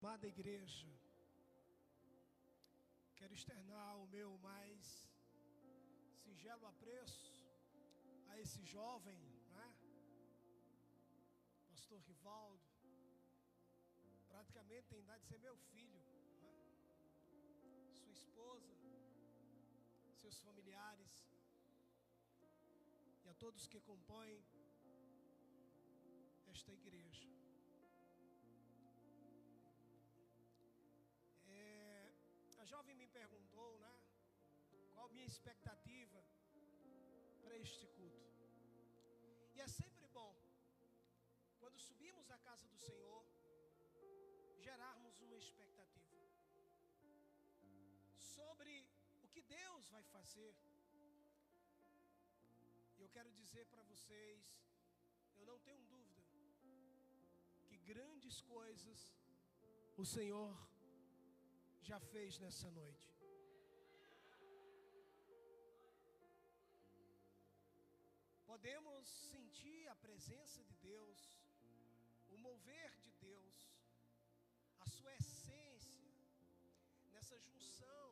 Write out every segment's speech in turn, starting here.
Amada igreja, quero externar o meu mais singelo apreço a esse jovem, né? Pastor Rivaldo, praticamente tem idade de ser meu filho, né? Sua esposa, seus familiares e a todos que compõem esta igreja. A jovem me perguntou, né, qual a minha expectativa para este culto. E é sempre bom, quando subimos à casa do Senhor, gerarmos uma expectativa sobre o que Deus vai fazer. E eu quero dizer para vocês, eu não tenho dúvida, que grandes coisas o Senhor já fez nessa noite. Podemos sentir a presença de Deus, o mover de Deus, a sua essência, nessa junção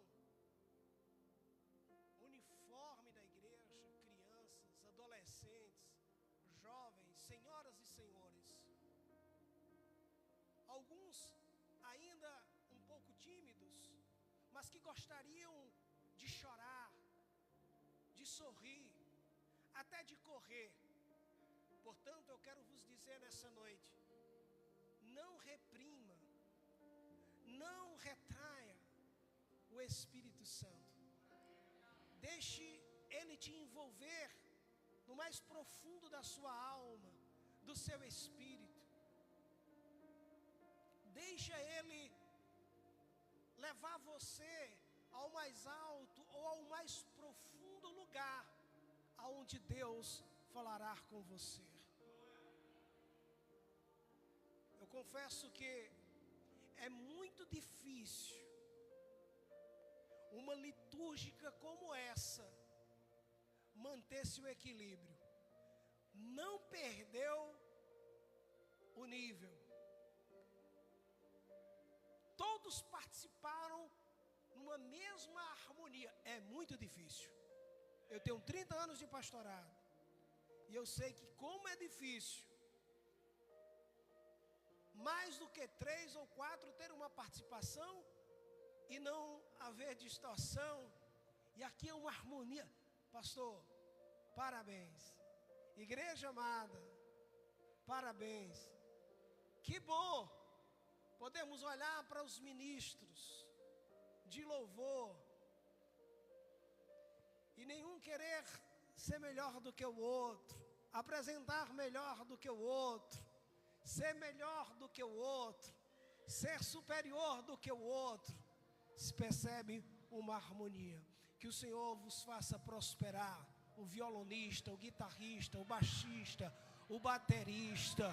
uniforme da igreja, crianças, adolescentes, jovens, senhoras e senhores. Alguns ainda um pouco tímidos, mas que gostariam de chorar, de sorrir, até de correr. Portanto, eu quero vos dizer nessa noite: não reprima, não retraia o Espírito Santo. Deixe Ele te envolver no mais profundo da sua alma, do seu espírito. Deixa Ele levar você ao mais alto ou ao mais profundo lugar, aonde Deus falará com você. Eu confesso que é muito difícil uma litúrgica como essa manter-se o equilíbrio. Não perdeu o nível. Todos participaram numa mesma harmonia. É muito difícil. Eu tenho 30 anos de pastorado e eu sei que como é difícil mais do que 3 ou 4 ter uma participação e não haver distorção. E aqui é uma harmonia. Pastor, parabéns. Igreja amada, parabéns. Que bom podemos olhar para os ministros de louvor e nenhum querer ser melhor do que o outro, apresentar melhor do que o outro, ser melhor do que o outro, ser superior do que o outro. Se percebe uma harmonia. Que o Senhor vos faça prosperar, o violonista, o guitarrista, o baixista, o baterista,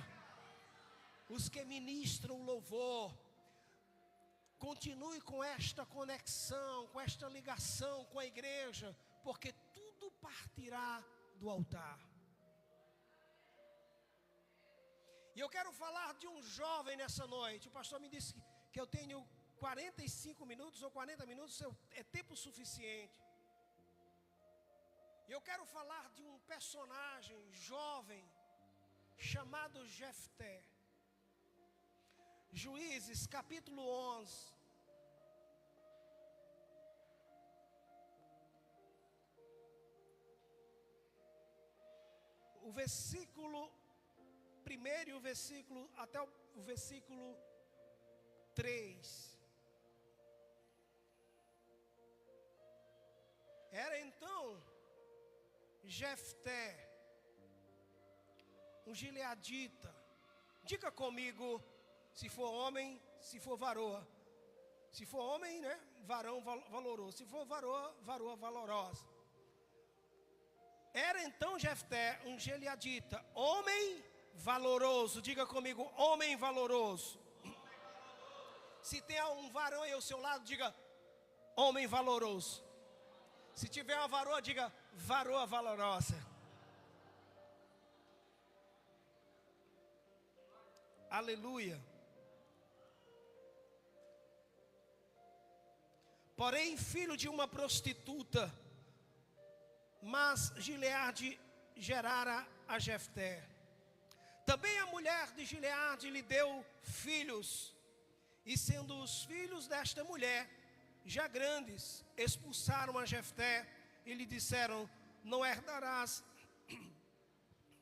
os que ministram o louvor. Continue com esta conexão, com esta ligação com a igreja, porque tudo partirá do altar. E eu quero falar de um jovem nessa noite. O pastor me disse que eu tenho 45 minutos ou 40 minutos, é tempo suficiente. E eu quero falar de um personagem jovem chamado Jefté. Juízes capítulo 11. O versículo 1 e o versículo até o versículo 3. Era então Jefté, um gileadita. Diga comigo, se for homem, se for varoa. Se for homem, né? Varão valoroso. Se for varoa, varoa valorosa. Era então Jefté, um gileadita, homem valoroso. Diga comigo, homem valoroso. Se tem um varão aí ao seu lado, diga, homem valoroso. Se tiver uma varoa, diga, varoa valorosa. Aleluia. porém filho de uma prostituta. Mas Gileade gerara a Jefté. Também a mulher de Gileade lhe deu filhos, e sendo os filhos desta mulher já grandes, expulsaram a Jefté e lhe disseram: não herdarás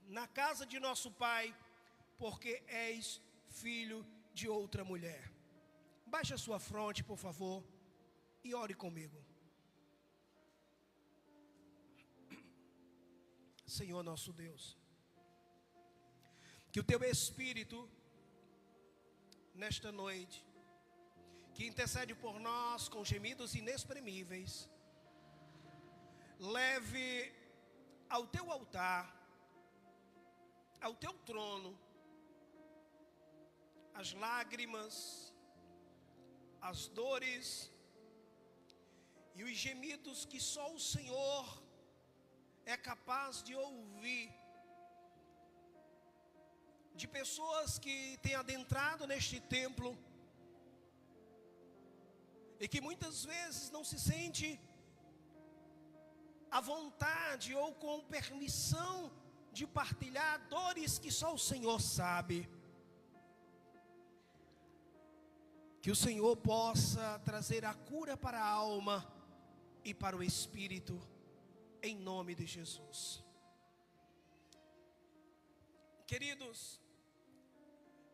na casa de nosso pai, porque és filho de outra mulher. Baixe a sua fronte, por favor, e ore comigo. Senhor nosso Deus, que o teu Espírito, nesta noite, que intercede por nós com gemidos inexprimíveis, leve ao teu altar, ao teu trono, as lágrimas, as dores e os gemidos que só o Senhor é capaz de ouvir, de pessoas que têm adentrado neste templo e que muitas vezes não se sente à vontade ou com permissão de partilhar dores que só o Senhor sabe. Que o Senhor possa trazer a cura para a alma e para o espírito, em nome de Jesus. Queridos,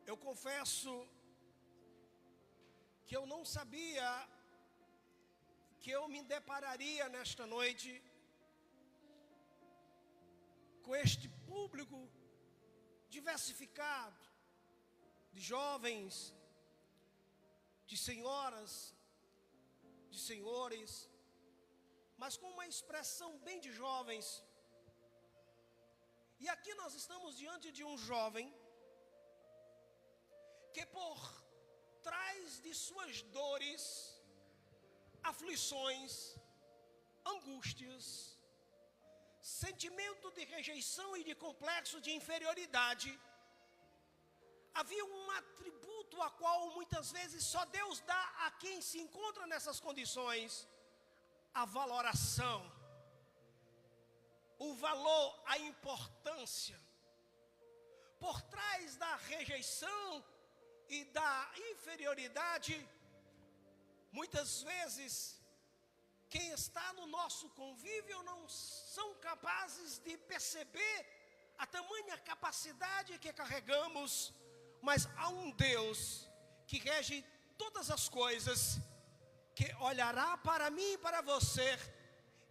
eu confesso que eu não sabia que eu me depararia nesta noite com este público diversificado, de jovens, de senhoras, de senhores, mas com uma expressão bem de jovens. E aqui nós estamos diante de um jovem que por trás de suas dores, aflições, angústias, sentimento de rejeição e de complexo de inferioridade, havia um atributo a qual muitas vezes só Deus dá a quem se encontra nessas condições: a valoração, o valor, a importância. Por trás da rejeição e da inferioridade, muitas vezes, quem está no nosso convívio não são capazes de perceber a tamanha capacidade que carregamos, mas há um Deus que rege todas as coisas, que olhará para mim e para você,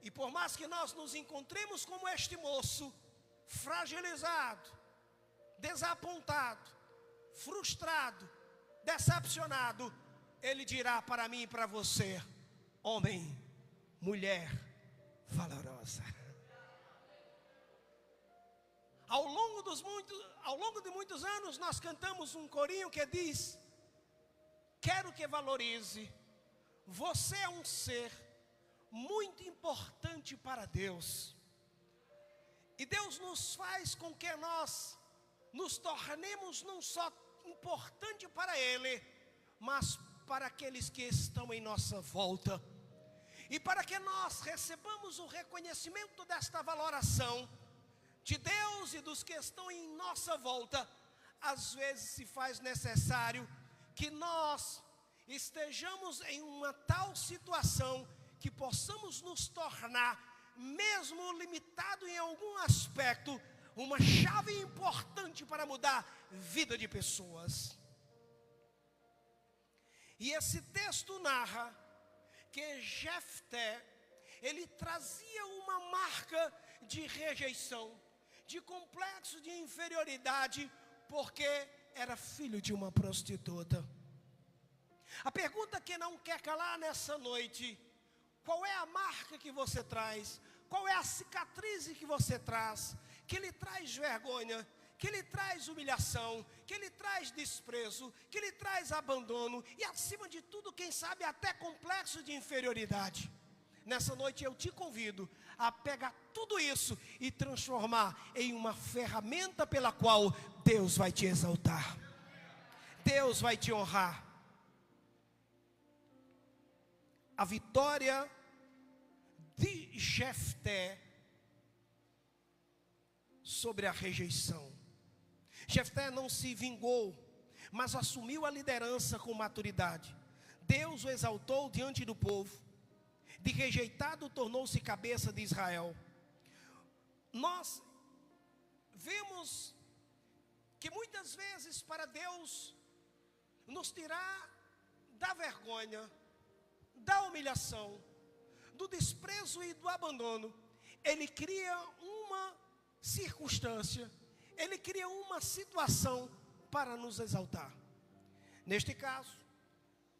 e por mais que nós nos encontremos como este moço, fragilizado, desapontado, frustrado, decepcionado, Ele dirá para mim e para você: homem, mulher valorosa. Ao longo de muitos anos nós cantamos um corinho que diz: quero que valorize, você é um ser muito importante para Deus. E Deus nos faz com que nós nos tornemos não só importante para Ele, mas para aqueles que estão em nossa volta. E para que nós recebamos o reconhecimento desta valoração de Deus e dos que estão em nossa volta, às vezes se faz necessário que nós estejamos em uma tal situação que possamos nos tornar, mesmo limitado em algum aspecto, uma chave importante para mudar a vida de pessoas. E esse texto narra que Jefté, ele trazia uma marca de rejeição, de complexo de inferioridade, porque era filho de uma prostituta. A pergunta que não quer calar nessa noite: qual é a marca que você traz? Qual é a cicatriz que você traz? Que lhe traz vergonha, que lhe traz humilhação, que lhe traz desprezo, que lhe traz abandono e, acima de tudo, quem sabe até complexo de inferioridade. Nessa noite eu te convido a pegar tudo isso e transformar em uma ferramenta pela qual Deus vai te exaltar, Deus vai te honrar. a vitória de Jefté sobre a rejeição. Jefté não se vingou, mas assumiu a liderança com maturidade. Deus o exaltou diante do povo. De rejeitado tornou-se cabeça de Israel. Nós vemos que muitas vezes, para Deus nos tirar da vergonha, da humilhação, do desprezo e do abandono, Ele cria uma circunstância, Ele cria uma situação para nos exaltar. Neste caso,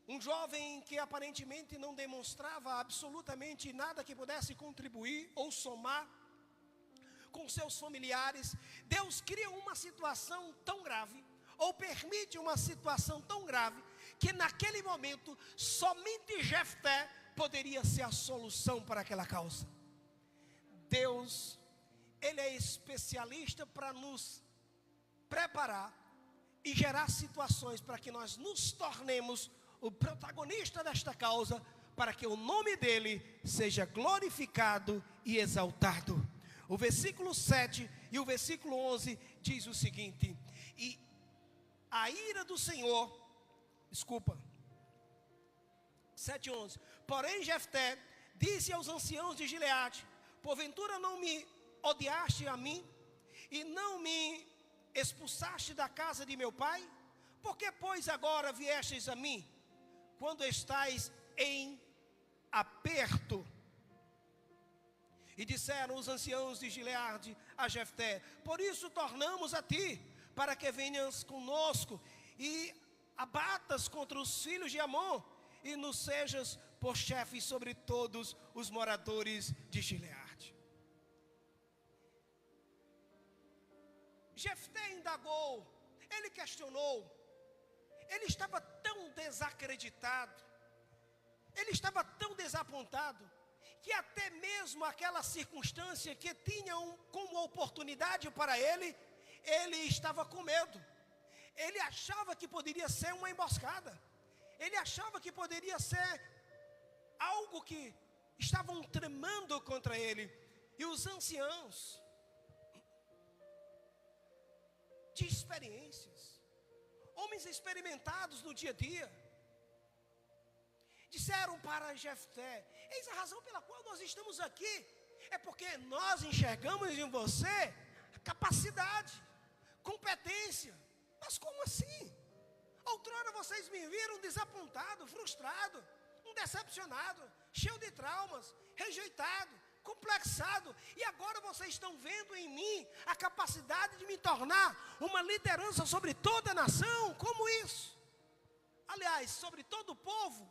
um jovem que aparentemente não demonstrava absolutamente nada que pudesse contribuir ou somar com seus familiares, Deus cria uma situação tão grave, ou permite uma situação tão grave, que naquele momento, somente Jefté poderia ser a solução para aquela causa. Deus, Ele é especialista para nos preparar e gerar situações para que nós nos tornemos o protagonista desta causa, para que o nome dEle seja glorificado e exaltado. O versículo 7 e o versículo 11 diz o seguinte: e a ira do Senhor, 7:11, porém Jefté disse aos anciãos de Gileade: porventura não me odiaste a mim, e não me expulsaste da casa de meu pai? Por que, pois, agora viestes a mim, quando estais em aperto? E disseram os anciãos de Gileade a Jefté: por isso tornamos a ti, para que venhas conosco e abatas contra os filhos de Amon, e nos sejas por chefe sobre todos os moradores de Gileade. Jefté indagou, ele questionou, ele estava tão desacreditado, ele estava tão desapontado, que até mesmo aquela circunstância que tinham como oportunidade para ele, ele estava com medo. Ele achava que poderia ser uma emboscada, ele achava que poderia ser algo que estavam tramando contra ele. E os anciãos de experiências, homens experimentados no dia a dia, disseram para Jefté: eis a razão pela qual nós estamos aqui, é porque nós enxergamos em você capacidade, competência. Mas como assim? Outrora vocês me viram desapontado, frustrado, decepcionado, cheio de traumas, rejeitado, complexado, e agora vocês estão vendo em mim a capacidade de me tornar uma liderança sobre toda a nação. Como isso? Aliás, sobre todo o povo.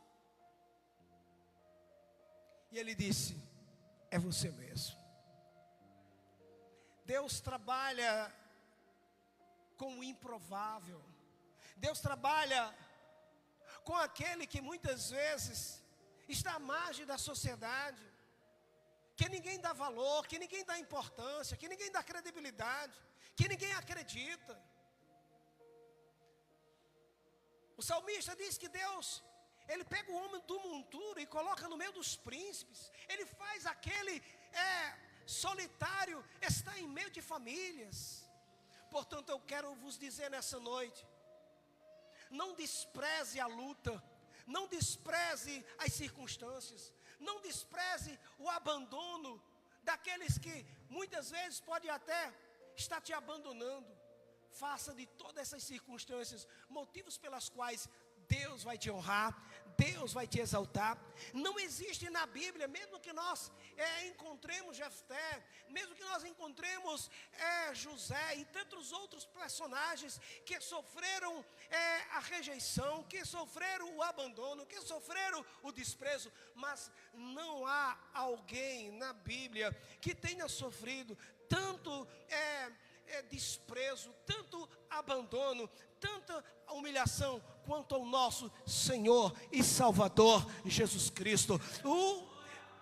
E ele disse: é você mesmo. Deus trabalha com o improvável. Deus trabalha com aquele que muitas vezes está à margem da sociedade, que ninguém dá valor, que ninguém dá importância, que ninguém dá credibilidade, que ninguém acredita. O salmista diz que Deus, Ele pega o homem do monturo e coloca no meio dos príncipes. Ele faz aquele solitário estar em meio de famílias. Portanto, eu quero vos dizer nessa noite: não despreze a luta, não despreze as circunstâncias, não despreze o abandono daqueles que muitas vezes podem até estar te abandonando. Faça de todas essas circunstâncias motivos pelas quais Deus vai te honrar, Deus vai te exaltar. Não existe na Bíblia, mesmo que nós encontremos Jefté, mesmo que nós encontremos José e tantos outros personagens que sofreram a rejeição, que sofreram o abandono, que sofreram o desprezo, mas não há alguém na Bíblia que tenha sofrido tanto desprezo, tanto abandono, tanta humilhação quanto ao nosso Senhor e Salvador Jesus Cristo. O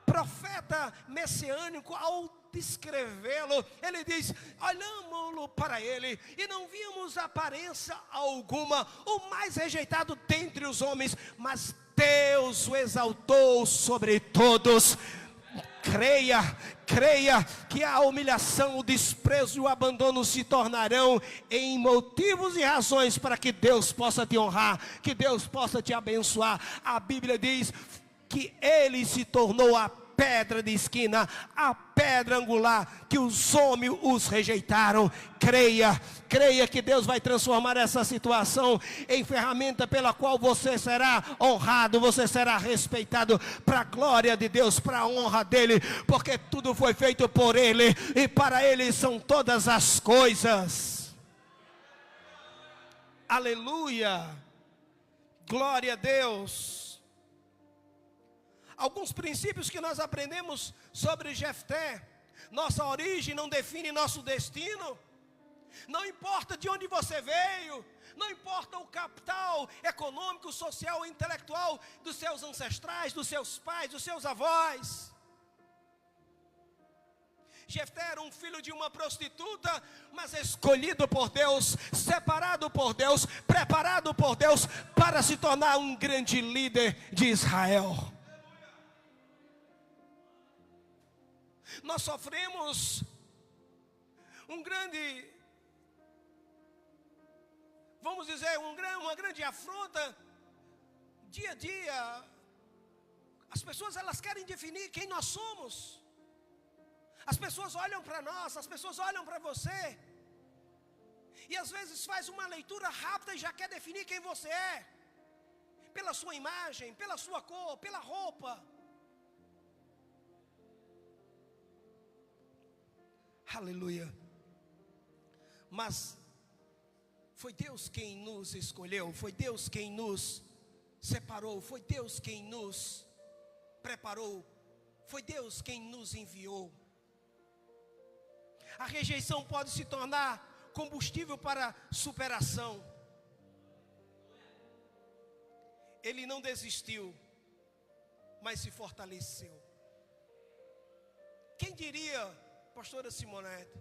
profeta messiânico, ao descrevê-lo, ele diz: olhamos-lo para ele e não vimos aparência alguma, o mais rejeitado dentre os homens, mas Deus o exaltou sobre todos. Creia que a humilhação, o desprezo e o abandono se tornarão em motivos e razões para que Deus possa te honrar, que Deus possa te abençoar. A Bíblia diz que ele se tornou a pedra de esquina, a pedra angular, que os homens os rejeitaram. Creia que Deus vai transformar essa situação em ferramenta pela qual você será honrado, você será respeitado, para a glória de Deus, para a honra dele, porque tudo foi feito por ele, e para ele são todas as coisas. Aleluia, glória a Deus. Alguns princípios que nós aprendemos sobre Jefté: nossa origem não define nosso destino. Não importa de onde você veio, não importa o capital econômico, social ou intelectual dos seus ancestrais, dos seus pais, dos seus avós. Jefté era um filho de uma prostituta, mas escolhido por Deus, separado por Deus, preparado por Deus para se tornar um grande líder de Israel. Nós sofremos um grande, vamos dizer, uma grande afronta dia a dia. As pessoas, elas querem definir quem nós somos. As pessoas olham para nós, as pessoas olham para você, e às vezes faz uma leitura rápida e já quer definir quem você é, pela sua imagem, pela sua cor, pela roupa. Aleluia. Mas foi Deus quem nos escolheu, foi Deus quem nos separou, foi Deus quem nos preparou, foi Deus quem nos enviou. A rejeição pode se tornar combustível para superação. Ele não desistiu, mas se fortaleceu. Quem diria, pastora Simonete,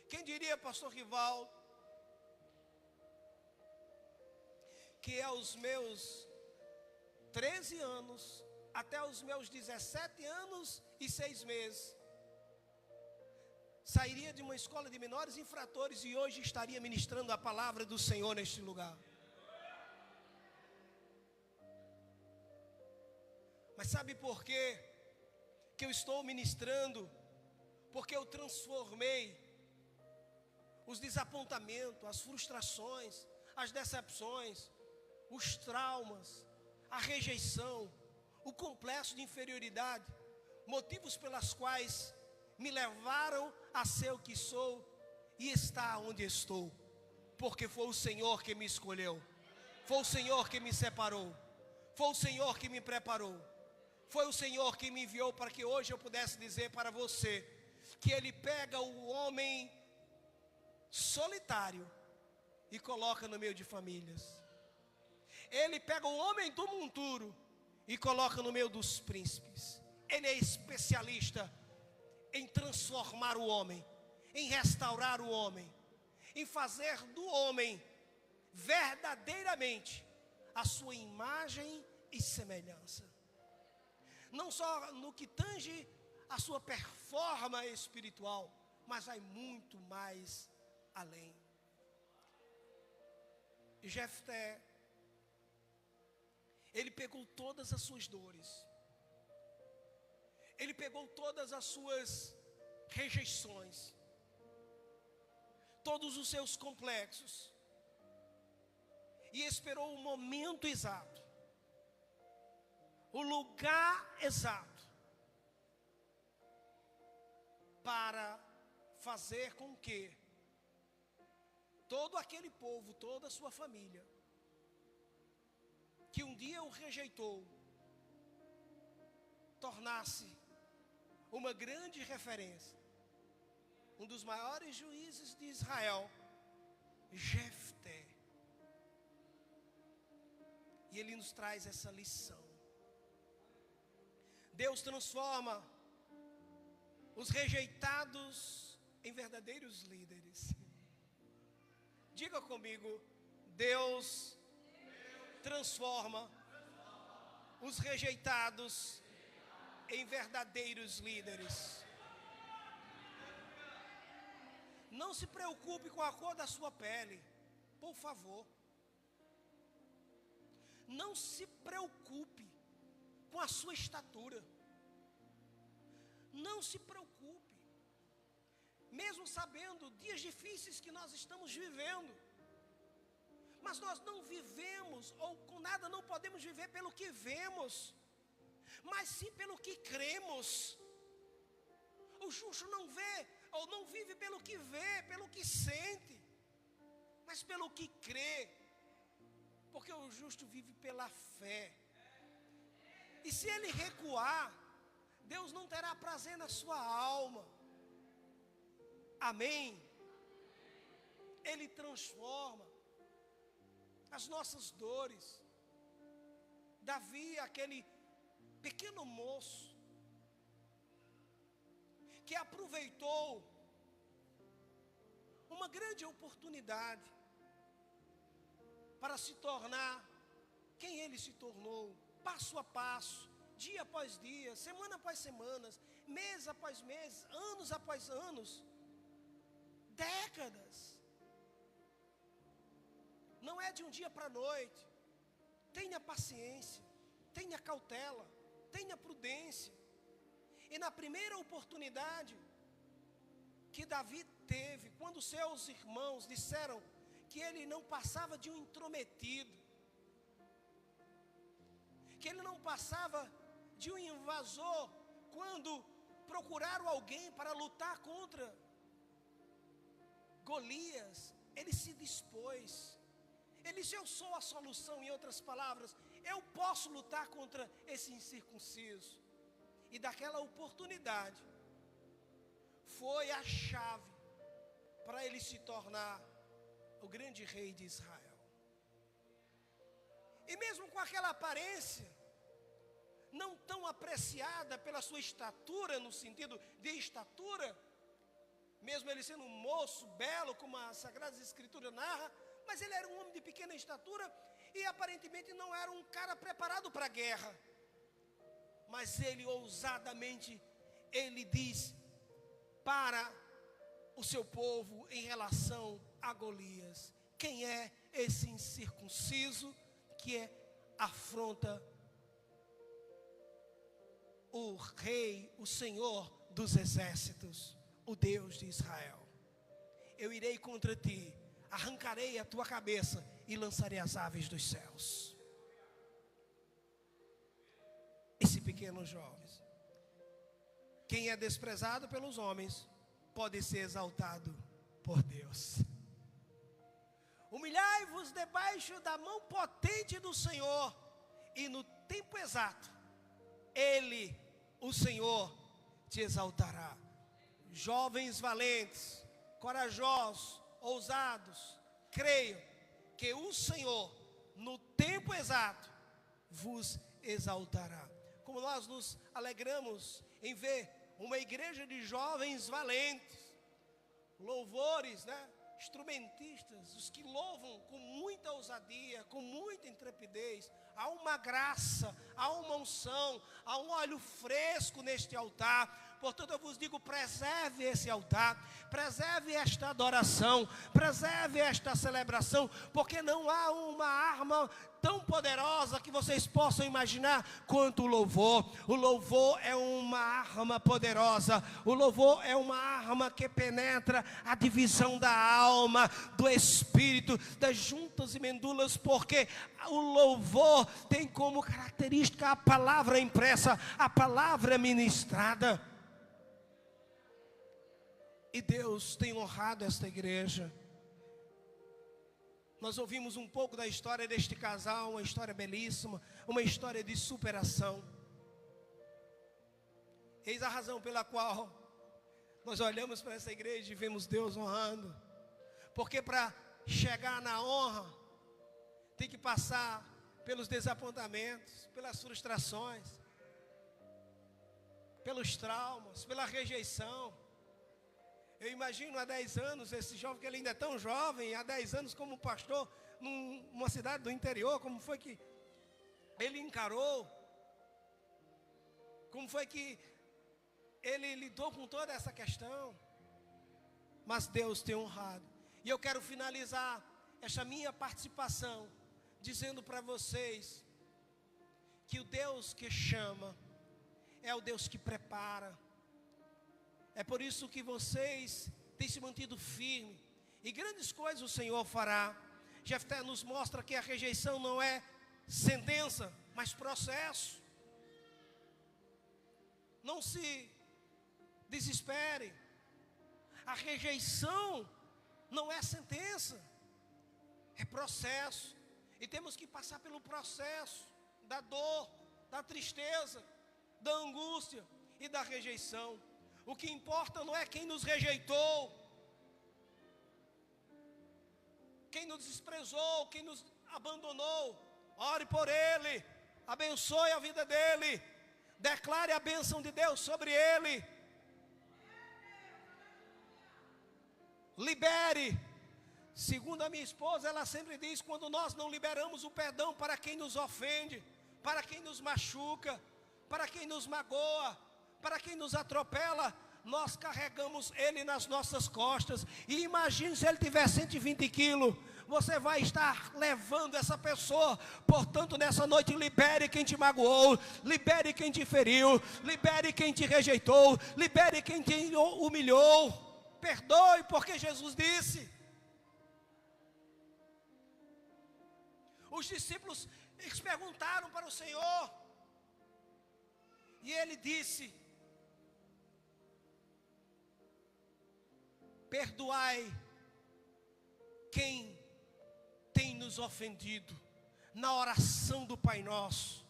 quem diria, pastor Rivaldo, que aos meus 13 anos, até os meus 17 anos e 6 meses, sairia de uma escola de menores infratores e hoje estaria ministrando a palavra do Senhor neste lugar. Mas sabe por quê que eu estou ministrando? Porque eu transformei os desapontamentos, as frustrações, as decepções, os traumas, a rejeição, o complexo de inferioridade, motivos pelas quais me levaram a ser o que sou e estar onde estou, porque foi o Senhor que me escolheu, foi o Senhor que me separou, foi o Senhor que me preparou, foi o Senhor que me enviou para que hoje eu pudesse dizer para você que Ele pega o homem solitário e coloca no meio de famílias. Ele pega o homem do monturo e coloca no meio dos príncipes. Ele é especialista em transformar o homem, em restaurar o homem, em fazer do homem verdadeiramente a sua imagem e semelhança. Não só no que tange a sua performance espiritual, mas vai muito mais além. Jefté, ele pegou todas as suas dores, ele pegou todas as suas rejeições, todos os seus complexos, e esperou o momento exato, o lugar exato, para fazer com que todo aquele povo, toda a sua família, que um dia o rejeitou, tornasse uma grande referência. Um dos maiores juízes de Israel, Jefté. E ele nos traz essa lição. Deus transforma os rejeitados em verdadeiros líderes. Diga comigo: Deus transforma os rejeitados em verdadeiros líderes. Não se preocupe com a cor da sua pele, por favor. Não se preocupe com a sua estatura. Não se preocupe. Mesmo sabendo dias difíceis que nós estamos vivendo, mas nós não vivemos, ou com nada não podemos viver pelo que vemos, mas sim pelo que cremos. O justo não vê, ou não vive pelo que vê, pelo que sente, mas pelo que crê, porque o justo vive pela fé. E se ele recuar, Deus não terá prazer na sua alma. Amém? Ele transforma as nossas dores. Davi, aquele pequeno moço que aproveitou uma grande oportunidade para se tornar quem ele se tornou, passo a passo, dia após dia, semana após semana, mês após mês, anos após anos, décadas. Não é de um dia para a noite. Tenha paciência, tenha cautela, tenha prudência. E na primeira oportunidade que Davi teve, quando seus irmãos disseram que ele não passava de um intrometido, que ele não passava de um invasor, quando procuraram alguém para lutar contra Golias, ele se dispôs. Ele disse: eu sou a solução. Em outras palavras, eu posso lutar contra esse incircunciso. E daquela oportunidade foi a chave para ele se tornar o grande rei de Israel. E mesmo com aquela aparência não tão apreciada pela sua estatura, no sentido de estatura, mesmo ele sendo um moço belo, como as Sagradas Escrituras narra, mas ele era um homem de pequena estatura e aparentemente não era um cara preparado para a guerra. Mas ele ousadamente, ele diz para o seu povo em relação a Golias: quem é esse incircunciso que afronta o rei, o Senhor dos exércitos, o Deus de Israel? Eu irei contra ti, arrancarei a tua cabeça e lançarei as aves dos céus. Esse pequeno jovem, quem é desprezado pelos homens, pode ser exaltado por Deus. Humilhai-vos debaixo da mão potente do Senhor, e no tempo exato, Ele, o Senhor, te exaltará. Jovens valentes, corajosos, ousados, creiam que o Senhor, no tempo exato, vos exaltará. Como nós nos alegramos em ver uma igreja de jovens valentes, louvores, né? Instrumentistas, os que louvam com muita ousadia, com muita intrepidez. Há uma graça, há uma unção, há um óleo fresco neste altar. Portanto, eu vos digo: preserve esse altar, preserve esta adoração, preserve esta celebração, porque não há uma arma tão poderosa que vocês possam imaginar quanto o louvor. O louvor é uma arma poderosa. O louvor é uma arma que penetra a divisão da alma, do espírito, das juntas e medulas, porque o louvor tem como característica a palavra impressa, a palavra ministrada. E Deus tem honrado esta igreja. Nós ouvimos um pouco da história deste casal, uma história belíssima, uma história de superação. Eis a razão pela qual nós olhamos para essa igreja e vemos Deus honrando. Porque para chegar na honra, tem que passar pelos desapontamentos, pelas frustrações, pelos traumas, pela rejeição. Eu imagino há 10 anos, esse jovem, que ele ainda é tão jovem, há 10 anos como pastor, numa cidade do interior, como foi que ele encarou, como foi que ele lidou com toda essa questão. Mas Deus tem honrado. E eu quero finalizar esta minha participação dizendo para vocês que o Deus que chama é o Deus que prepara. É por isso que vocês têm se mantido firmes, e grandes coisas o Senhor fará. Jefté nos mostra que a rejeição não é sentença, mas processo. Não se desespere. A rejeição não é sentença, é processo. E temos que passar pelo processo da dor, da tristeza, da angústia e da rejeição. O que importa não é quem nos rejeitou, quem nos desprezou, quem nos abandonou. Ore por ele, abençoe a vida dele, declare a bênção de Deus sobre ele. Libere. Segundo a minha esposa, ela sempre diz: quando nós não liberamos o perdão para quem nos ofende, para quem nos machuca, para quem nos magoa, para quem nos atropela, nós carregamos ele nas nossas costas. E imagine se ele tiver 120 quilos, você vai estar levando essa pessoa. Portanto, nessa noite, libere quem te magoou, libere quem te feriu, libere quem te rejeitou, libere quem te humilhou. Perdoe, porque Jesus disse. Os discípulos, eles perguntaram para o Senhor, e ele disse: perdoai quem tem nos ofendido. Na oração do Pai Nosso,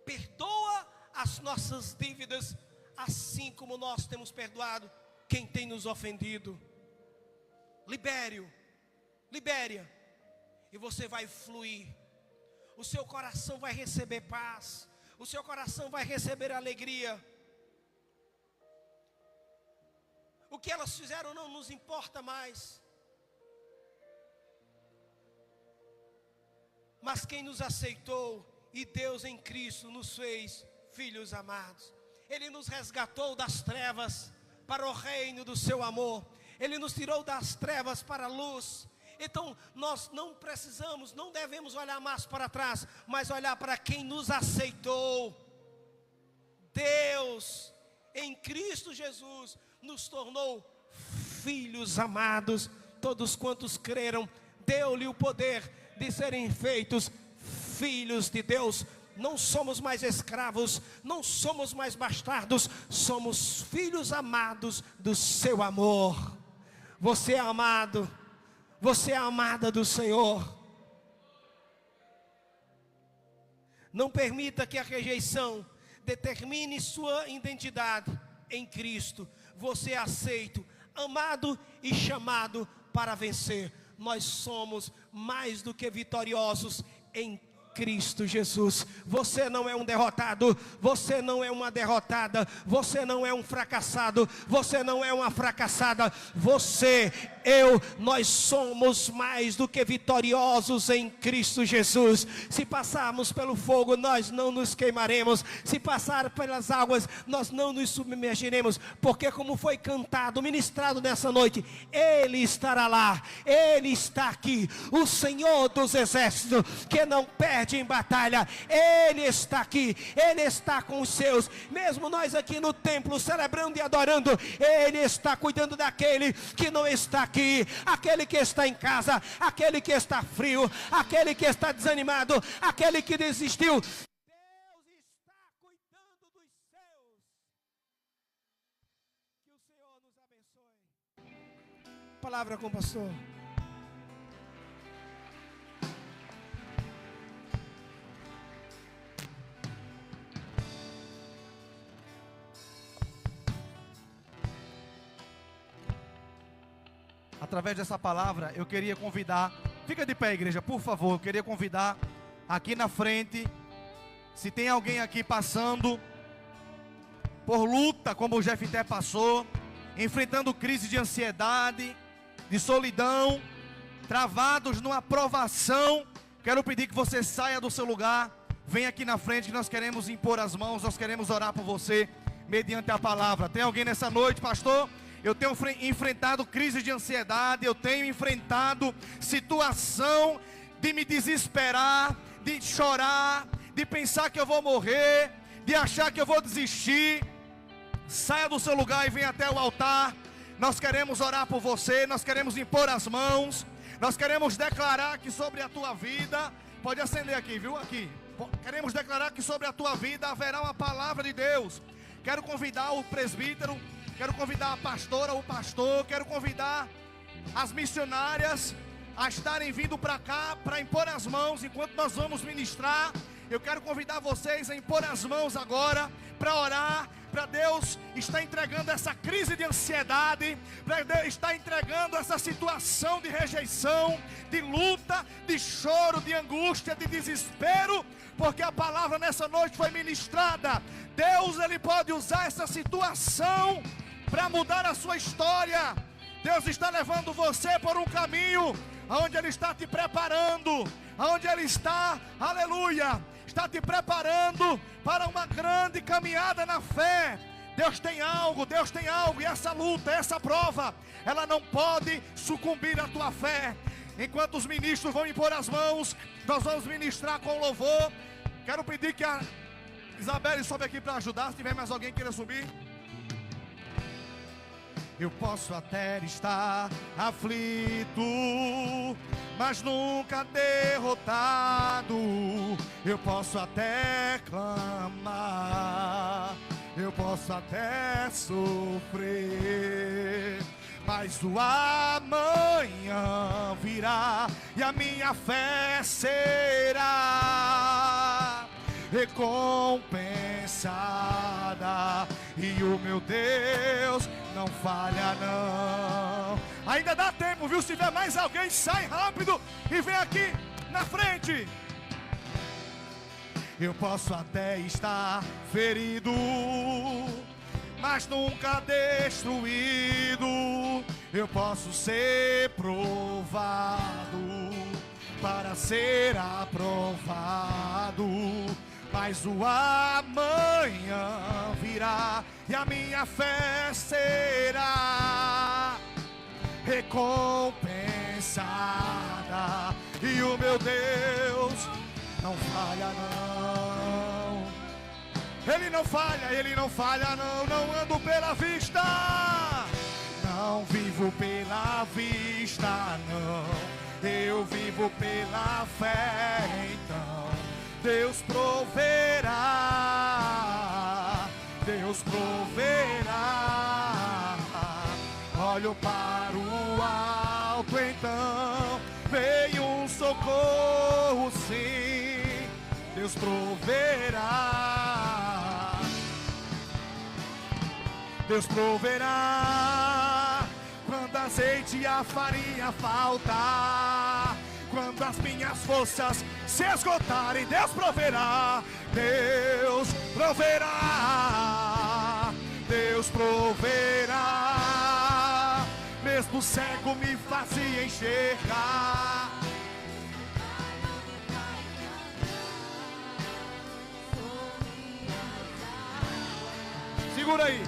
perdoa as nossas dívidas, assim como nós temos perdoado quem tem nos ofendido. Libere-o, libere-a, e você vai fluir. O seu coração vai receber paz, o seu coração vai receber alegria. O que elas fizeram não nos importa mais, mas quem nos aceitou, e Deus em Cristo nos fez filhos amados. Ele nos resgatou das trevas para o reino do seu amor. Ele nos tirou das trevas para a luz. Então nós não precisamos, não devemos olhar mais para trás, mas olhar para quem nos aceitou. Deus em Cristo Jesus nos tornou filhos amados. Todos quantos creram, deu-lhe o poder de serem feitos filhos de Deus. Não somos mais escravos, não somos mais bastardos, somos filhos amados do seu amor. Você é amado, você é amada do Senhor. Não permita que a rejeição determine sua identidade em Cristo. Você é aceito, amado e chamado para vencer. Nós somos mais do que vitoriosos em Cristo Jesus. Você não é um derrotado, você não é uma derrotada, você não é um fracassado, você não é uma fracassada. Você, eu, nós somos mais do que vitoriosos em Cristo Jesus. Se passarmos pelo fogo, nós não nos queimaremos. Se passar pelas águas, nós não nos submergiremos, porque como foi cantado, ministrado nessa noite, Ele estará lá, Ele está aqui, o Senhor dos exércitos, que não perde em batalha. Ele está aqui, Ele está com os seus. Mesmo nós aqui no templo celebrando e adorando, Ele está cuidando daquele que não está aqui, aquele que está em casa, aquele que está frio, aquele que está desanimado, aquele que desistiu. Deus está cuidando dos seus. Que o Senhor nos abençoe. Palavra com o pastor. Através dessa palavra, eu queria convidar, fica de pé, igreja, por favor. Eu queria convidar aqui na frente, se tem alguém aqui passando por luta, como o Jefité passou, enfrentando crise de ansiedade, de solidão, travados numa provação, quero pedir que você saia do seu lugar, venha aqui na frente que nós queremos impor as mãos, nós queremos orar por você, mediante a palavra. Tem alguém nessa noite, pastor? Eu tenho enfrentado crise de ansiedade, eu tenho enfrentado situação de me desesperar, de chorar, de pensar que eu vou morrer, de achar que eu vou desistir. Saia do seu lugar e venha até o altar. Nós queremos orar por você, nós queremos impor as mãos, nós queremos declarar que sobre a tua vida, pode acender aqui, viu? Aqui. Queremos declarar que sobre a tua vida haverá uma palavra de Deus. Quero convidar o presbítero, quero convidar a pastora, o pastor, quero convidar as missionárias a estarem vindo para cá, para impor as mãos enquanto nós vamos ministrar. Eu quero convidar vocês a impor as mãos agora, para orar, para Deus estar entregando essa crise de ansiedade, para Deus estar entregando essa situação de rejeição, de luta, de choro, de angústia, de desespero, porque a palavra nessa noite foi ministrada. Deus, Ele pode usar essa situação para mudar a sua história. Deus está levando você por um caminho onde Ele está te preparando, onde Ele está, aleluia, está te preparando para uma grande caminhada na fé. Deus tem algo, e essa luta, essa prova, ela não pode sucumbir à tua fé. Enquanto os ministros vão impor as mãos, nós vamos ministrar com louvor. Quero pedir que a Isabelle sobe aqui para ajudar, se tiver mais alguém que queira subir. Eu posso até estar aflito, mas nunca derrotado. Eu posso até clamar, eu posso até sofrer, mas o amanhã virá e a minha fé será recompensada, e o meu Deus não falha não. Ainda dá tempo, viu? Se tiver mais alguém, sai rápido e vem aqui na frente. Eu posso até estar ferido, mas nunca destruído. Eu posso ser provado para ser aprovado, mas o amanhã virá e a minha fé será recompensada, e o meu Deus não falha não. Ele não falha não. Não ando pela vista, não vivo pela vista não, eu vivo pela fé. Então Deus proverá, Deus proverá. Olho para o alto, então veio um socorro, sim, Deus proverá, Deus proverá. Quando azeite e a farinha faltar, quando as minhas forças se esgotarem, Deus proverá, Deus proverá, Deus proverá. Mesmo cego me fazia enxergar. Segura aí.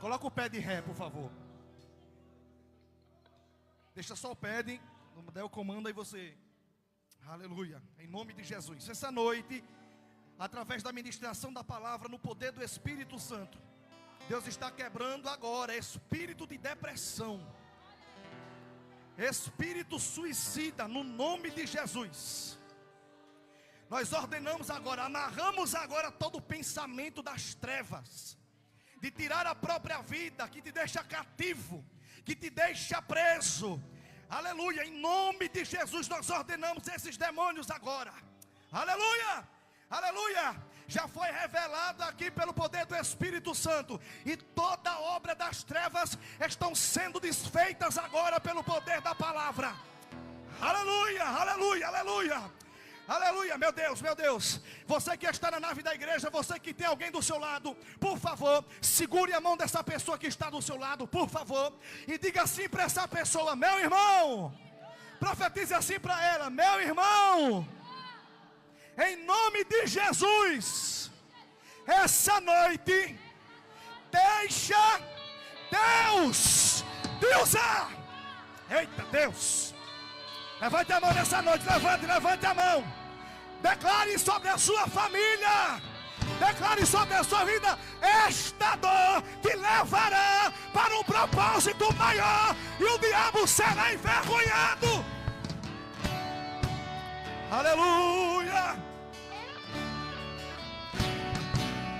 Coloca o pé de ré, por favor. Deixa só o pé de... Vamos dar o comando aí você. Aleluia. Em nome de Jesus. Essa noite, através da ministração da palavra, no poder do Espírito Santo, Deus está quebrando agora espírito de depressão, espírito suicida, no nome de Jesus. Nós ordenamos agora, amarramos agora todo o pensamento das trevas, de tirar a própria vida, que te deixa cativo, que te deixa preso. Aleluia, em nome de Jesus nós ordenamos esses demônios agora. Aleluia, aleluia. Já foi revelado aqui pelo poder do Espírito Santo, e toda a obra das trevas estão sendo desfeitas agora pelo poder da palavra. Aleluia, aleluia, aleluia. Aleluia, meu Deus, meu Deus. Você que está na nave da igreja, você que tem alguém do seu lado, por favor, segure a mão dessa pessoa que está do seu lado, por favor, e diga assim para essa pessoa: meu irmão. Profetize assim para ela: meu irmão, em nome de Jesus, essa noite, deixa Deus te usar. Eita Deus, levante a mão nessa noite, levante a mão. Declare sobre a sua família, declare sobre a sua vida: esta dor te levará para um propósito maior, e o diabo será envergonhado. Aleluia,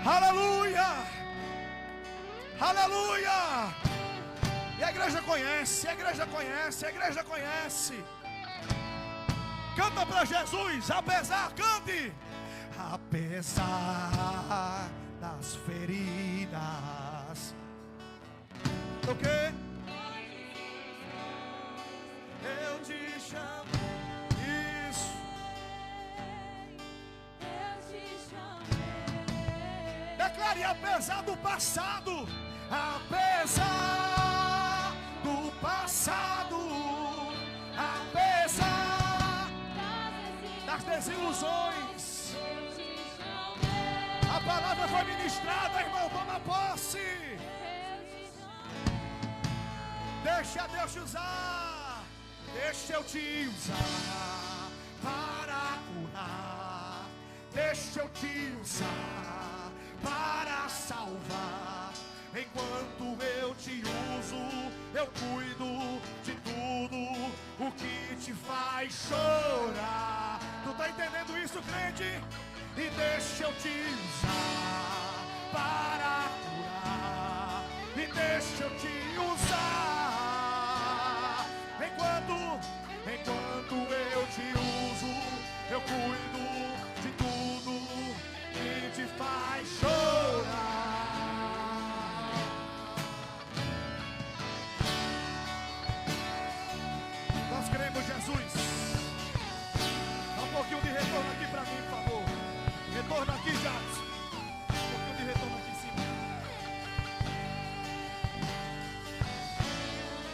aleluia, aleluia. E a igreja conhece, a igreja conhece, a igreja conhece. Canta para Jesus, apesar, cante. Apesar das feridas. O quê? Eu te chamo. Isso. Eu te chamei. Declare: apesar do passado. Apesar do passado. Apesar das desilusões. Eu te chamei. A palavra foi ministrada, irmão, toma posse. Eu te chamei. Deixa Deus te usar. Deixa eu te usar para curar. Deixa eu te usar para salvar. Enquanto eu te uso, eu cuido de tudo o que te faz chorar. Tu tá entendendo isso, crente? E deixa eu te usar para curar. E deixa eu te usar. Enquanto eu te uso, eu cuido de tudo que te faz chorar. Nós queremos Jesus. Dá um pouquinho de retorno aqui para mim, por favor. Retorno aqui, Jackson. Um pouquinho de retorno aqui em cima.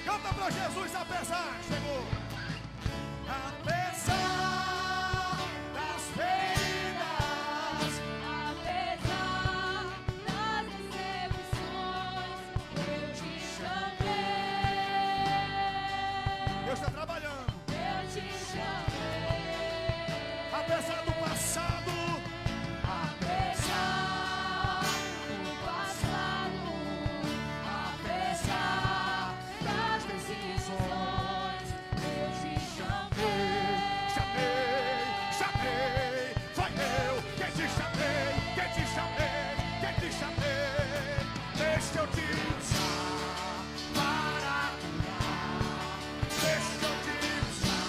Canta para Jesus, apesar. Chegou. Apesar das feridas. Apesar das decepções, eu te chamei. Deus está trabalhando. Eu te chamei. Apesar do passado. Apesar do passado, apesar das decisões, eu te chamei. Chamei, foi eu quem te chamei, quem te chamei, quem te chamei. Deixa eu te usar para curar. Deixa eu te usar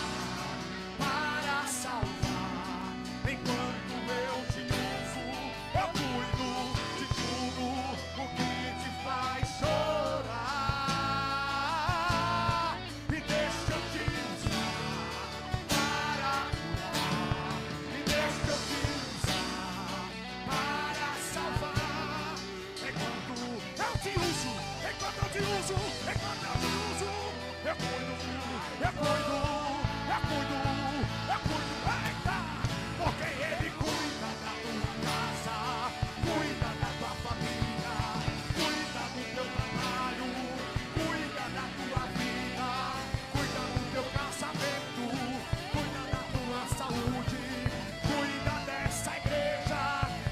para salvar. Enquanto eu te uso, eu cuido de tudo o que te faz chorar. E deixa eu te usar para curar. E deixa eu te usar para salvar. Enquanto eu te uso, enquanto eu te uso, enquanto eu te uso, eu cuido, eu cuido, eu cuido, eu cuido. Eita! Porque Ele cuida da tua casa, cuida da tua família, cuida do teu trabalho, cuida da tua vida, cuida do teu casamento, cuida da tua saúde, cuida dessa igreja,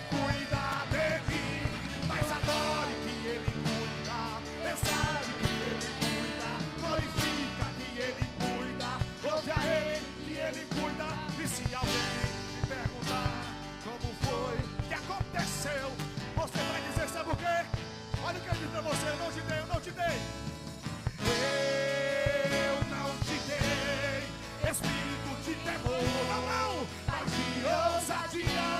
cuida de mim. Mas adore que Ele cuida, pensar que Ele cuida, glorifica que Ele cuida, ouve a Ele que Ele cuida. E se alguém te perguntar como foi que aconteceu, você vai dizer: sabe o quê? Olha o que eu disse pra você: eu não te dei, eu não te dei. Eu não te dei espírito de temor, não, mas de ousadia.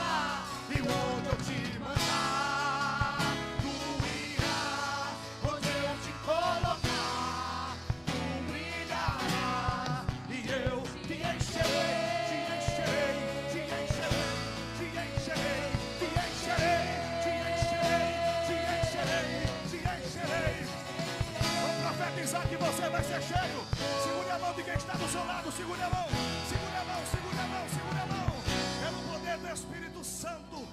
E onde eu te mandar, tu irás. Onde eu te colocar, tu brilharás. E eu te encherei, te encherei, te segure a mão, segure a mão, segure a mão, segure a mão. Pelo poder do Espírito Santo.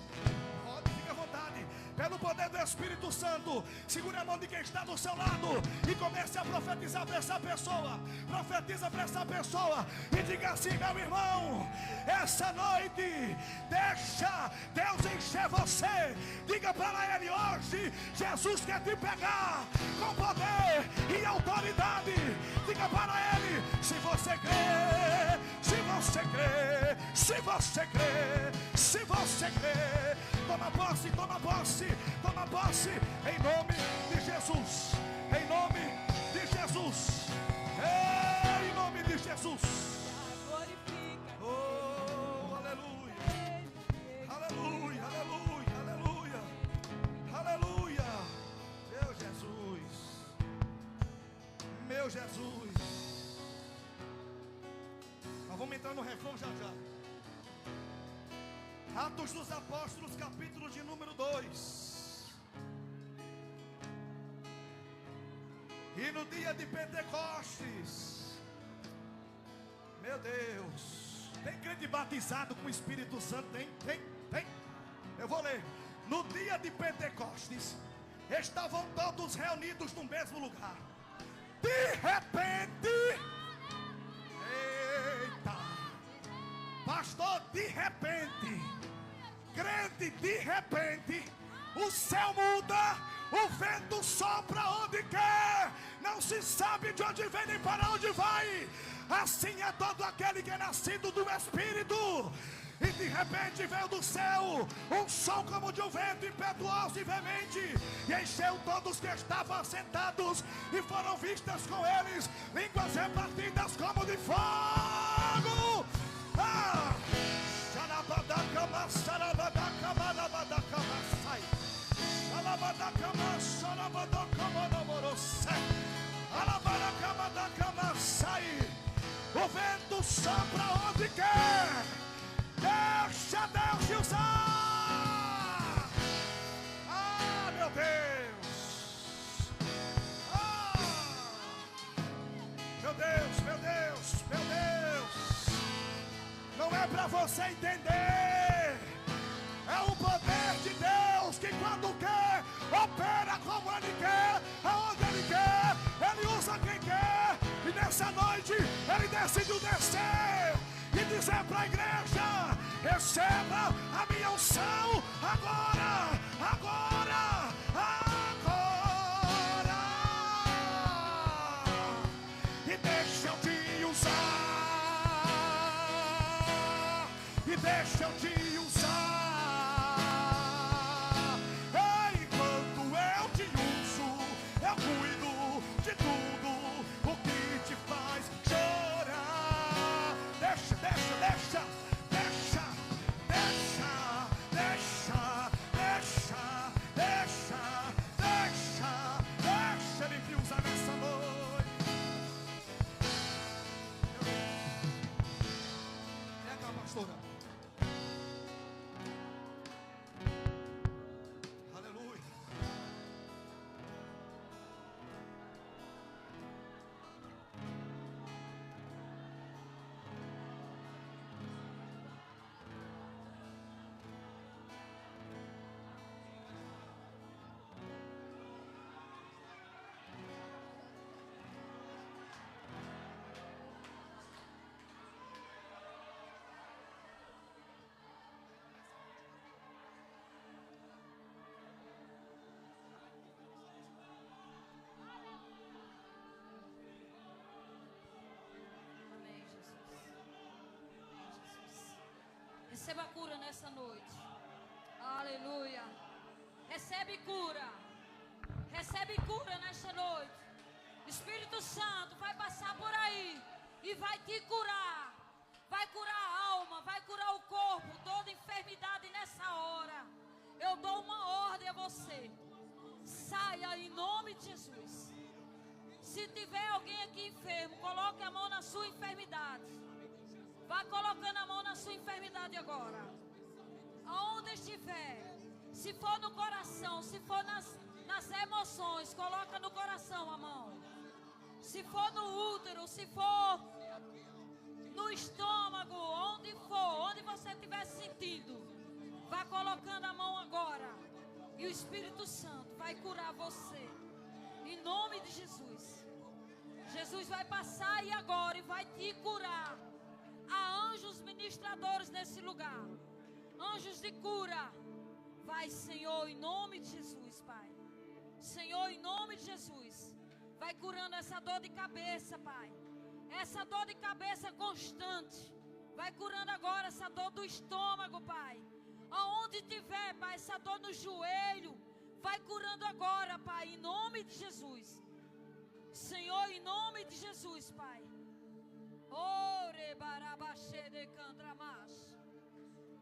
Pode, fica à vontade. Pelo poder do Espírito Santo, segure a mão de quem está do seu lado e comece a profetizar para essa pessoa. Profetiza para essa pessoa e diga assim: meu irmão, essa noite deixa Deus encher você. Diga para ele hoje: Jesus quer te pegar com poder e autoridade. Diga para ele: se você crê, se você crê, se você crê, se você crê. Toma posse, toma posse, toma posse, em nome de Jesus, em nome de Jesus, em nome de Jesus. Oh, aleluia, aleluia, aleluia, aleluia, aleluia. Meu Jesus, meu Jesus. Nós vamos entrar no refrão já já. Atos dos Apóstolos, capítulo de número 2. E no dia de Pentecostes, meu Deus, tem crente batizado com o Espírito Santo? Tem. Eu vou ler. No dia de Pentecostes, estavam todos reunidos no mesmo lugar. De repente, eita, pastor, de repente, crente, de repente, o céu muda, o vento sopra onde quer, não se sabe de onde vem nem para onde vai. Assim é todo aquele que é nascido do Espírito. E de repente veio do céu um som como de um vento impetuoso e veemente, e encheu todos que estavam sentados, e foram vistas com eles línguas repartidas como de fogo. Ah! O vento sopra onde quer. Deixa Deus te usar. Ah, meu Deus. Ah, meu Deus, meu Deus, meu Deus. Não é para você entender. É o poder de Deus que quando quer, opera como Ele quer, aonde Ele quer, Ele usa quem quer. E nessa noite Ele decidiu descer e dizer para a igreja: receba a minha unção agora, agora, agora. E deixa eu te usar, e deixa eu te usar. Enquanto eu te uso, eu cuido de tudo o que te faz chorar. Deixa, deixa, deixa, deixa, deixa, deixa, deixa, deixa, deixa, deixa Ele te usar nessa noite. Vem cá, pastora. Aleluia. Amém, Jesus. Amém, Jesus. Receba a cura nessa noite. Aleluia. Recebe cura. Recebe cura nesta noite. Espírito Santo vai passar por aí e vai te curar. Vai curar a alma, vai curar o corpo, toda enfermidade nessa hora. Eu dou uma ordem a você. Saia em nome de Jesus. Se tiver alguém aqui enfermo, coloque a mão na sua enfermidade. Vá colocando a mão na sua enfermidade agora. Aonde estiver. Se for no coração, se for nas emoções, coloca no coração a mão. Se for no útero, se for no estômago, onde for, onde você estiver sentindo, vá colocando a mão agora. E o Espírito Santo vai curar você. Em nome de Jesus. Jesus vai passar aí agora e vai te curar. Há anjos ministradores nesse lugar. Anjos de cura. Vai, Senhor, em nome de Jesus, Pai. Senhor, em nome de Jesus. Vai curando essa dor de cabeça, Pai. Essa dor de cabeça constante. Vai curando agora essa dor do estômago, Pai. Aonde tiver, Pai, essa dor no joelho. Vai curando agora, Pai, em nome de Jesus. Senhor, em nome de Jesus, Pai. Ore barabaxê de cantramash.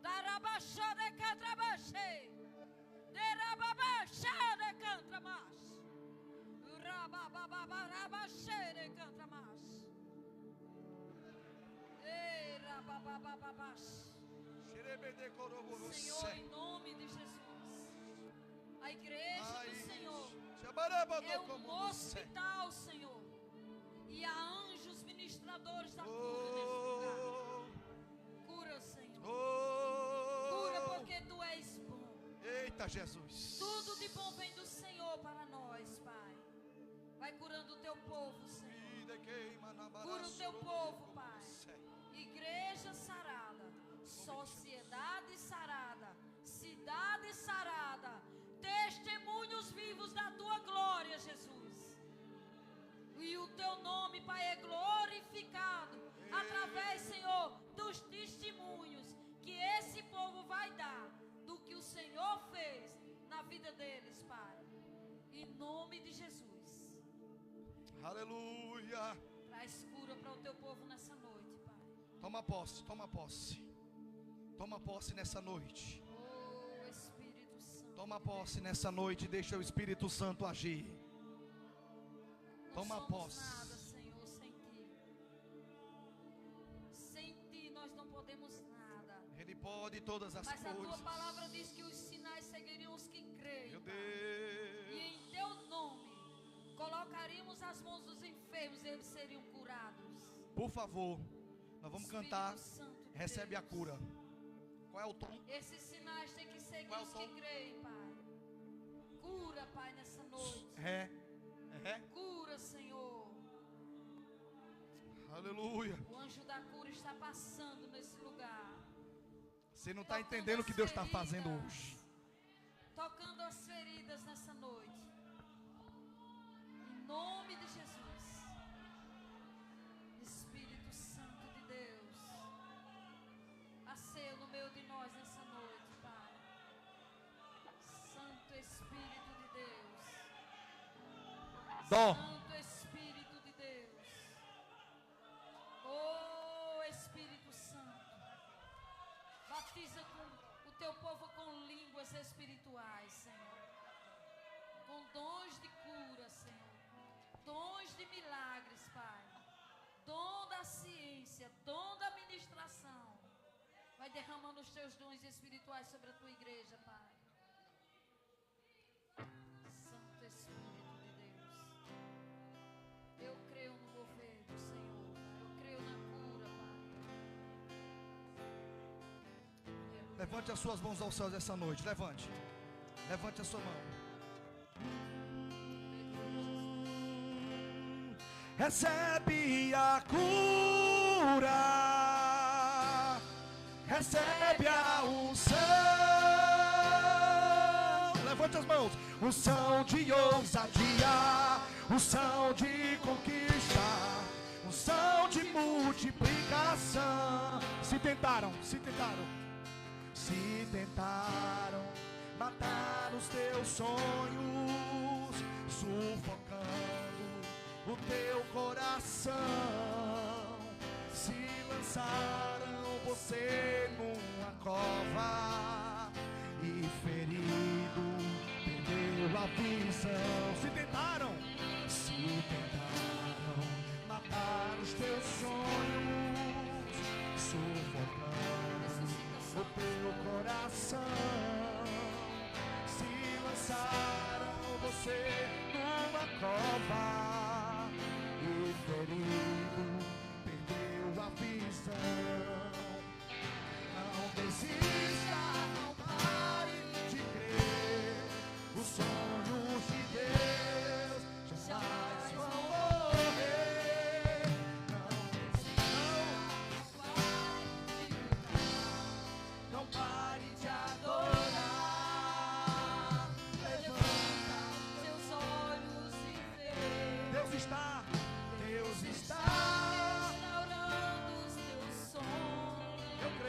Darabaxê de cantramaxê. Derababaxê de cantramash. Urabababarabaxê de cantramash. Erababababash. Senhor, em nome de Jesus. A igreja do Senhor é um hospital, Senhor. E há anjos ministradores da cura nesse lugar. Cura, Senhor. Cura porque Tu és bom. Eita, Jesus. Tudo de bom vem do Senhor para nós, Pai. Vai curando o Teu povo, Senhor. Cura o Teu povo, Pai. Igreja sarada. Sociedade sarada. Cidade sarada. Testemunhos vivos da Tua glória, Jesus. E o Teu nome, Pai, é glorificado através, Senhor, dos testemunhos que esse povo vai dar do que o Senhor fez na vida deles, Pai. Em nome de Jesus. Aleluia. Traz cura para o Teu povo nessa noite, Pai. Toma posse, toma posse. Toma posse nessa noite. Oh, Espírito Santo. Toma posse nessa noite, deixa o Espírito Santo agir. Toma posse. Não somos nada, Senhor, sem Ti. Sem Ti nós não podemos nada. Ele pode todas as Mas coisas. a Tua palavra diz que os sinais seguiriam os que creem. Meu Pai. Deus. E em Teu nome colocaríamos as mãos dos enfermos e eles seriam curados. Por favor, nós vamos Espírito cantar. Santo de Recebe a Deus. cura. Qual é o tom? Esses sinais têm que seguir Qual é o os que tom? creem, Pai. Cura, Pai, nessa noite. É. Cura, Senhor. Aleluia. O anjo da cura está passando nesse lugar. Você não está entendendo o que Deus está fazendo hoje. Tocando as feridas nessa noite. Em nome de Jesus. Espírito Santo de Deus. Passeia no meio de nós nessa noite, Pai. Santo Espírito de Deus. Dó. Santo Espírito de Deus. Oh, Espírito Santo. Batiza o Teu povo com línguas espirituais, Senhor. Com dons de cura, Senhor. Dons de milagres, Pai. Dom da ciência, dom da ministração. Vai derramando os Teus dons espirituais sobre a Tua igreja, Pai. Santo Espírito de Deus. Eu creio no mover do Senhor. Eu creio na cura, Pai. Aleluia. Levante as suas mãos aos céus essa noite. Levante. Levante a sua mão. Recebe a cura. Recebe a unção. Levante as mãos. Unção de ousadia. Unção de conquista. Unção de multiplicação. Se tentaram matar os teus sonhos, sufocando o teu coração. Se lançaram você numa cova e ferido perdeu a visão. Se tentaram matar os teus sonhos, sufocando o teu coração. Se lançaram você numa cova e ferido perdeu a visão.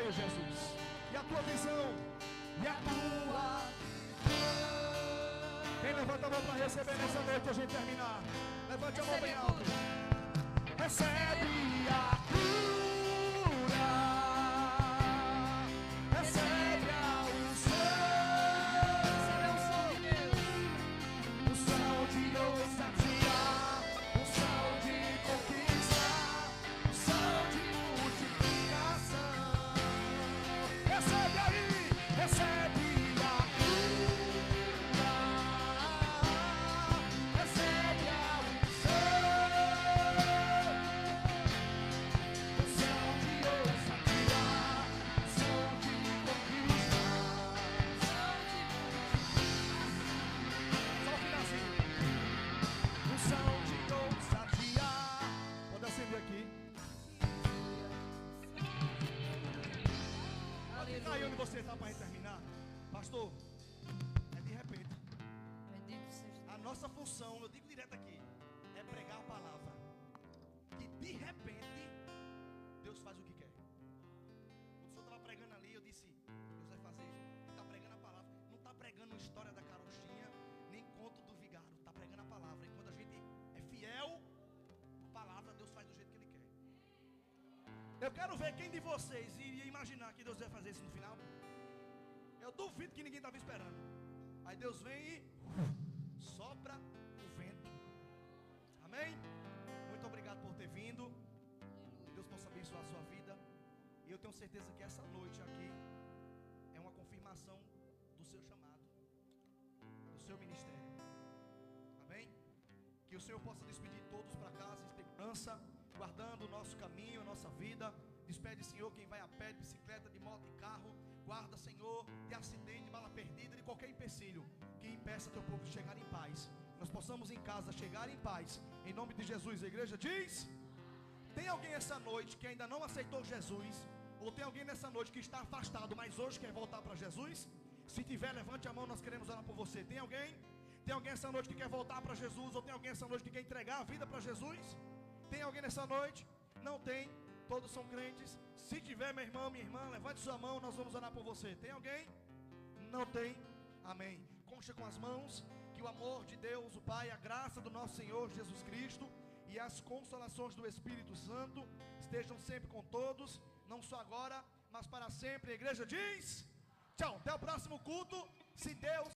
você, Jesus. E a tua visão. E a tua. Quem levanta a mão para receber nessa noite a gente terminar? Levante a mão bem alto. Recebe a cura. Recebe a unção. Recebe a unção de Deus. Unção de ousadia. Unção de conquista. Unção de multiplicação. Recebe aí. Recebe a cura. Recebe a unção. Unção de ousadia. Unção de conquista. Só um finalzinho. Unção de ousadia. Pode acender aqui. Pode ficar aí onde você está para terminar. Pastor, é de repente. Bendito seja Deus. A nossa função, eu digo direto aqui, é pregar a palavra. E de repente, Deus faz o que quer. Quando o senhor estava pregando ali, eu disse, Deus vai fazer. Ele está pregando a palavra. Não está pregando a história da carochinha, nem conto do vigário. Está pregando a palavra. E quando a gente é fiel à palavra, Deus faz do jeito que Ele quer. Eu quero ver quem de vocês iria imaginar que Deus ia fazer isso no final. Eu duvido que ninguém estava esperando. Aí Deus vem e sopra o vento. Amém? Muito obrigado por ter vindo. Que Deus possa abençoar a sua vida. E eu tenho certeza que essa noite aqui é uma confirmação do seu chamado, do seu ministério. Amém? Que o Senhor possa despedir todos para casa em segurança, guardando o nosso caminho, a nossa vida. Despede, Senhor, quem vai a pé, de bicicleta, de moto, de carro. Guarda, Senhor, de acidente, de bala perdida, de qualquer empecilho que impeça teu povo de chegar em paz. Nós possamos em casa chegar em paz. Em nome de Jesus, a igreja diz: tem alguém essa noite que ainda não aceitou Jesus? Ou tem alguém nessa noite que está afastado, mas hoje quer voltar para Jesus? Se tiver, levante a mão, nós queremos orar por você. Tem alguém? Tem alguém essa noite que quer voltar para Jesus? Ou tem alguém essa noite que quer entregar a vida para Jesus? Tem alguém nessa noite? Não tem? Todos são crentes. Se tiver, meu irmão, minha irmã, levante sua mão, nós vamos orar por você. Tem alguém? Não tem? Amém. Concha com as mãos. Que o amor de Deus, o Pai, a graça do nosso Senhor Jesus Cristo e as consolações do Espírito Santo estejam sempre com todos, não só agora, mas para sempre. A igreja diz: tchau, até o próximo culto, se Deus